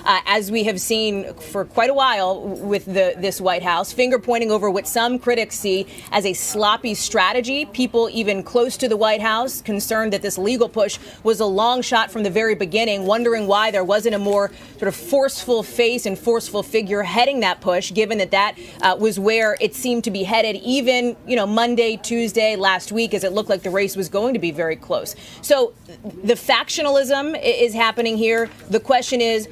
as we have seen for quite a while with this White House, finger pointing over what some critics see as a sloppy strategy. People even close to the White House concerned that this legal push was a long shot from the very beginning, wondering why there wasn't a more sort of forceful face and forceful figure heading that push, given that was where it seemed to be headed even, Monday, Tuesday, last week, as it looked like the race was going to be very close. So the factionalism is happening here. The question is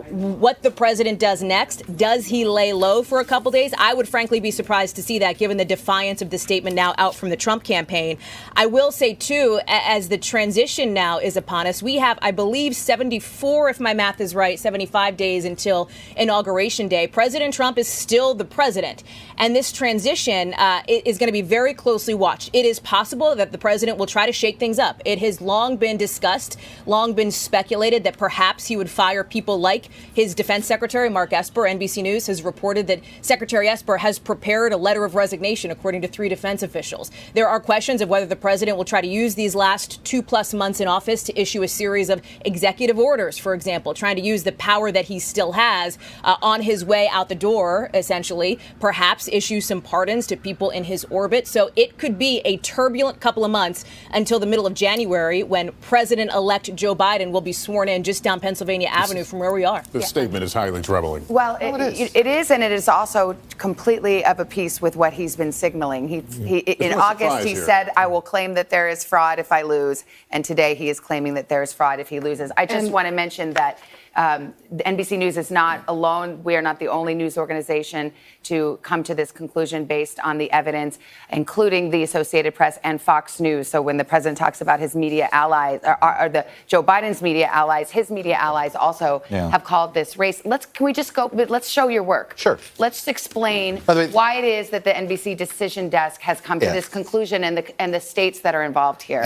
what the president does next. Does he lay low for a couple days? I would frankly be surprised to see that, given the defiance of the statement now out from the Trump campaign. I will say, too, as the transition now is upon us, we have, I believe, 74, if my math is right, 75 days until Inauguration Day. President Trump is still the president. And this transition is going to be very closely watched. It is possible that the president will try to shake things up. It has long been discussed, long been speculated that perhaps he would fire people like his defense secretary, Mark Esper. NBC News has reported that Secretary Esper has prepared a letter of resignation, according to 3 defense officials. There are questions of whether the president will try to use these last 2+ months in office to issue a series of executive orders, for example, trying to use the power that he still has on his way out the door, essentially, perhaps issue some pardons to people in his orbit. So it could be a turbulent couple of months until the middle of January, when President-elect Joe Biden will be sworn in just down Pennsylvania Avenue from where we are. The statement is highly troubling. Well, it is, and it is also completely of a piece with what he's been signaling. In August, he said, I will claim that there is fraud if I lose. And today he is claiming that there is fraud if he loses. I just want to mention that NBC News is not alone. We are not the only news organization to come to this conclusion based on the evidence, including the Associated Press and Fox News. So when the president talks about his media allies, or the Joe Biden's media allies, his media allies also have called this race. Can we just go? Let's show your work. Sure. Let's explain why it is that the NBC decision desk has come to this conclusion, and the states that are involved here.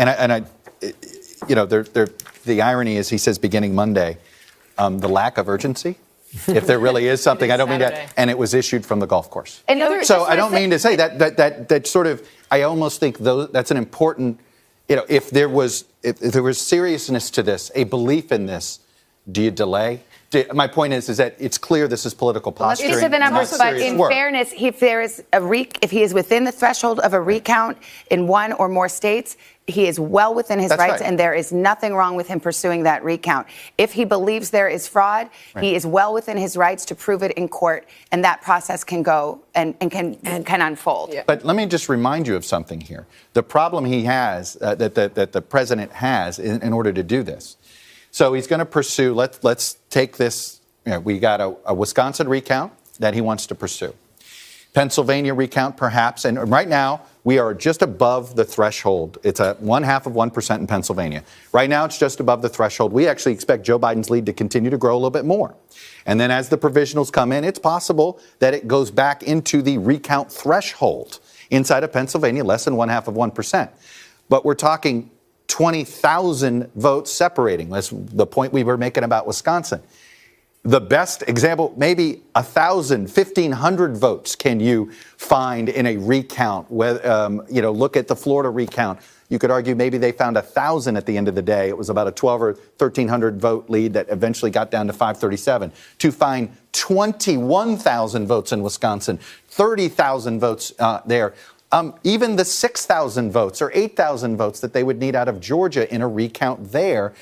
The irony is, he says beginning Monday. The lack of urgency, if there really is something, I don't mean that, and it was issued from the golf course. So I don't mean to say that sort of, I almost think that's an important, if there was seriousness to this, a belief in this, do you delay? My point is that it's clear this is political posturing. Let's get to the numbers, but in fairness, if he is within the threshold of a recount in one or more states, he is well within his rights, and there is nothing wrong with him pursuing that recount. If he believes there is fraud, he is well within his rights to prove it in court, and that process can go and can unfold. Yeah. But let me just remind you of something here. The problem he has, that the president has in order to do this. So he's going to pursue, let's take this, we got a Wisconsin recount that he wants to pursue. Pennsylvania recount, perhaps, and right now we are just above the threshold. It's a 0.5% in Pennsylvania. Right now it's just above the threshold. We actually expect Joe Biden's lead to continue to grow a little bit more. And then as the provisionals come in, it's possible that it goes back into the recount threshold inside of Pennsylvania, less than 0.5%. But we're talking 20,000 votes separating. That's the point we were making about Wisconsin. The best example, maybe 1,000, 1,500 votes can you find in a recount. Look at the Florida recount. You could argue maybe they found 1,000 at the end of the day. It was about a 1,200 or 1,300 vote lead that eventually got down to 537. To find 21,000 votes in Wisconsin, 30,000 votes there. Even the 6,000 votes or 8,000 votes that they would need out of Georgia in a recount there,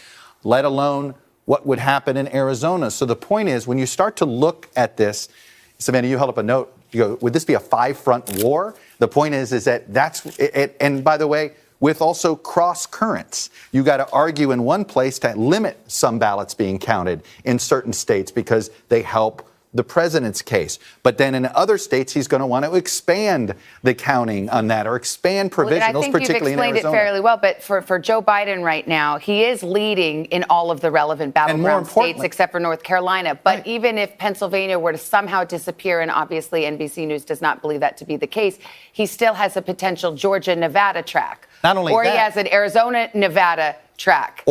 let alone what would happen in Arizona. So the point is, when you start to look at this, Savannah, you held up a note. You go, would this be a 5-front war? The point is that that's it. And by the way, with also cross currents, you got to argue in one place to limit some ballots being counted in certain states because they help the president's case. But then in other states, he's going to want to expand the counting on that or expand provisionals, particularly in Arizona. I think you've explained it fairly well, but for Joe Biden right now, he is leading in all of the relevant battleground states except for North Carolina. But even if Pennsylvania were to somehow disappear, and obviously NBC News does not believe that to be the case, he still has a potential Georgia-Nevada track. Not only that. Or he has an Arizona-Nevada track.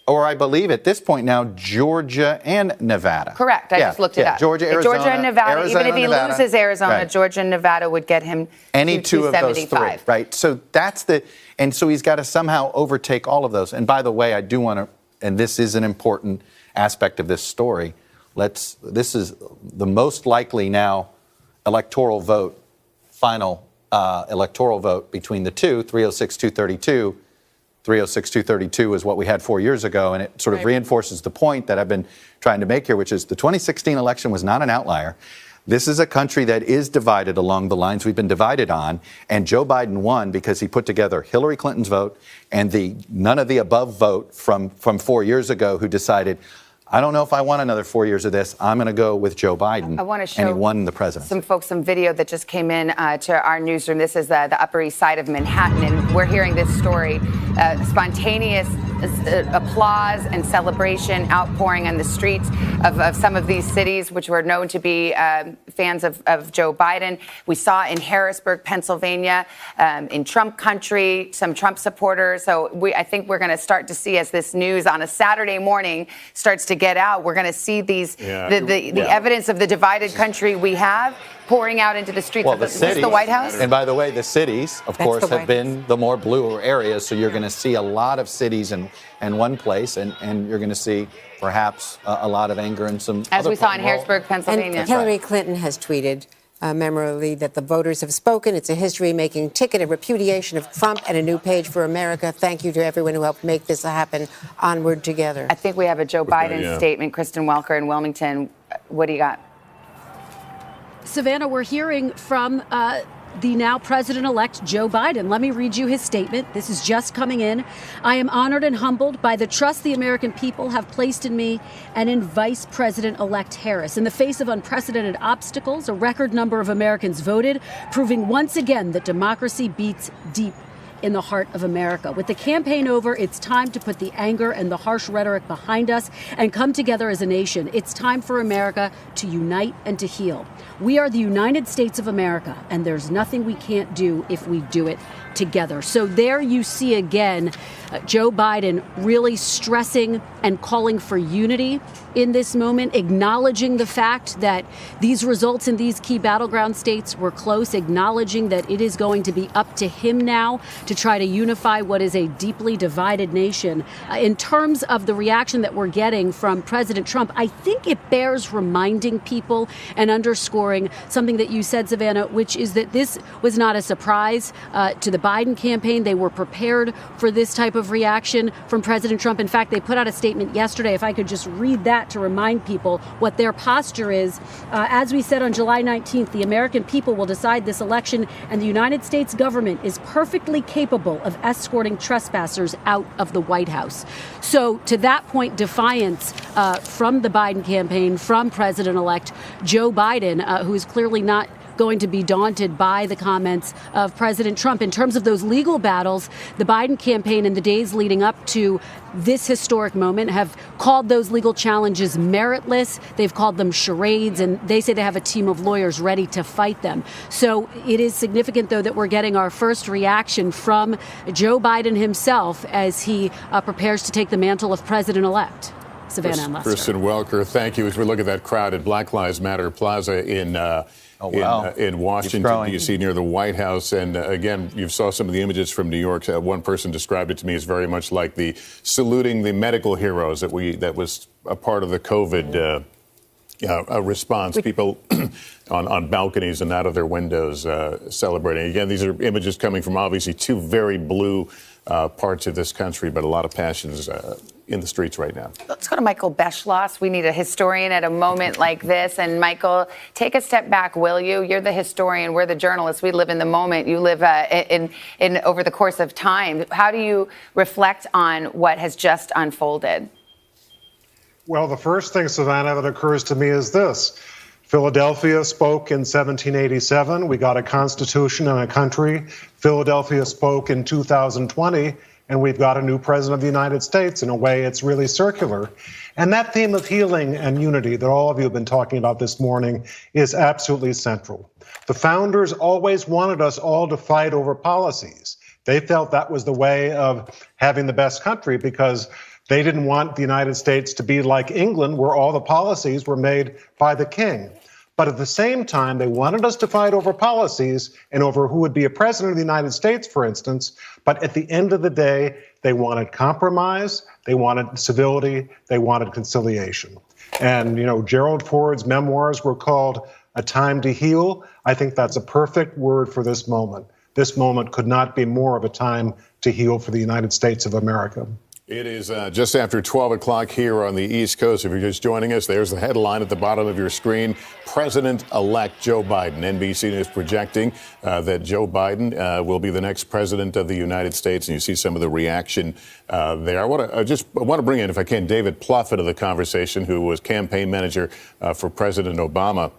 Or I believe at this point now, Georgia and Nevada. Correct. I just looked it up. Georgia, Arizona, and Nevada. Arizona, even if he Nevada, loses Arizona, Georgia and Nevada would get him any to two of those three. Right. So so he's got to somehow overtake all of those. And by the way, I do want to, and this is an important aspect of this story, This is the most likely now electoral vote, final electoral vote between the two, 306-232. 306-232 is what we had 4 years ago, and it sort of reinforces the point that I've been trying to make here, which is the 2016 election was not an outlier. This is a country that is divided along the lines we've been divided on, and Joe Biden won because he put together Hillary Clinton's vote and the none of the above vote from 4 years ago, who decided, I don't know if I want another 4 years of this. I'm going to go with Joe Biden. I want to show and he won the presidency. Some folks some video that just came in to our newsroom. This is the Upper East Side of Manhattan, and we're hearing this story. Spontaneous applause and celebration outpouring on the streets of some of these cities, which were known to be fans of Joe Biden. We saw in Harrisburg, Pennsylvania, in Trump country, some Trump supporters. So I think we're going to start to see, as this news on a Saturday morning starts to get out, we're going to see these the evidence of the divided country we have pouring out into the streets of the White House. And by the way, the cities, of course, have been the more blue areas. So you're going to see a lot of cities in one place, and you're going to see perhaps a lot of anger in some as we saw in Harrisburg, Pennsylvania. And Hillary Clinton has tweeted memorably that the voters have spoken. It's a history-making ticket, a repudiation of Trump, and a new page for America. Thank you to everyone who helped make this happen. Onward together. I think we have a Joe Biden statement. Kristen Welker in Wilmington. What do you got? Savannah, we're hearing from the now president-elect Joe Biden. Let me read you his statement. This is just coming in. I am honored and humbled by the trust the American people have placed in me and in Vice President-elect Harris. In the face of unprecedented obstacles, a record number of Americans voted, proving once again that democracy beats deep in the heart of America. With the campaign over, it's time to put the anger and the harsh rhetoric behind us and come together as a nation. It's time for America to unite and to heal. We are the United States of America, and there's nothing we can't do if we do it together. So there you see again Joe Biden really stressing and calling for unity in this moment, acknowledging the fact that these results in these key battleground states were close, acknowledging that it is going to be up to him now to try to unify what is a deeply divided nation. In terms of the reaction that we're getting from President Trump, I think it bears reminding people and underscoring something that you said, Savannah, which is that this was not a surprise to the Biden campaign. They were prepared for this type of reaction from President Trump. In fact, they put out a statement yesterday, if I could just read that to remind people what their posture is. As we said on July 19th, the American people will decide this election, and the United States government is perfectly capable of escorting trespassers out of the White House. So to that point, defiance from the Biden campaign, from President-elect Joe Biden, who is clearly not going to be daunted by the comments of President Trump. In terms of those legal battles, the Biden campaign in the days leading up to this historic moment have called those legal challenges meritless. They've called them charades, and they say they have a team of lawyers ready to fight them. So it is significant, though, that we're getting our first reaction from Joe Biden himself as he prepares to take the mantle of president-elect. Savannah and Lester. Kristen Welker, thank you. As we look at that crowd at Black Lives Matter Plaza in Washington, D.C., near the White House. And again, you saw some of the images from New York. One person described it to me as very much like the saluting the medical heroes that was a part of the COVID response. People on balconies and out of their windows celebrating. Again, these are images coming from obviously two very blue parts of this country, but a lot of passions in the streets right now. Let's go to Michael Beschloss. We need a historian at a moment like this. And Michael, take a step back, will you? You're the historian. We're the journalists. We live in the moment. You live in over the course of time. How do you reflect on what has just unfolded? Well, the first thing, Savannah, that occurs to me is this. Philadelphia spoke in 1787. We got a constitution and a country. Philadelphia spoke in 2020, and we've got a new president of the United States. In a way, it's really circular. And that theme of healing and unity that all of you have been talking about this morning is absolutely central. The founders always wanted us all to fight over policies. They felt that was the way of having the best country because they didn't want the United States to be like England, where all the policies were made by the king. But at the same time, they wanted us to fight over policies and over who would be a president of the United States, for instance. But at the end of the day, they wanted compromise, they wanted civility, they wanted conciliation. And, Gerald Ford's memoirs were called A Time to Heal. I think that's a perfect word for this moment. This moment could not be more of a time to heal for the United States of America. It is just after 12 o'clock here on the East Coast. If you're just joining us, there's the headline at the bottom of your screen. President-elect Joe Biden. NBC is projecting that Joe Biden will be the next president of the United States. And you see some of the reaction there. I want to bring in, if I can, David Plouffe into the conversation, who was campaign manager for President Obama.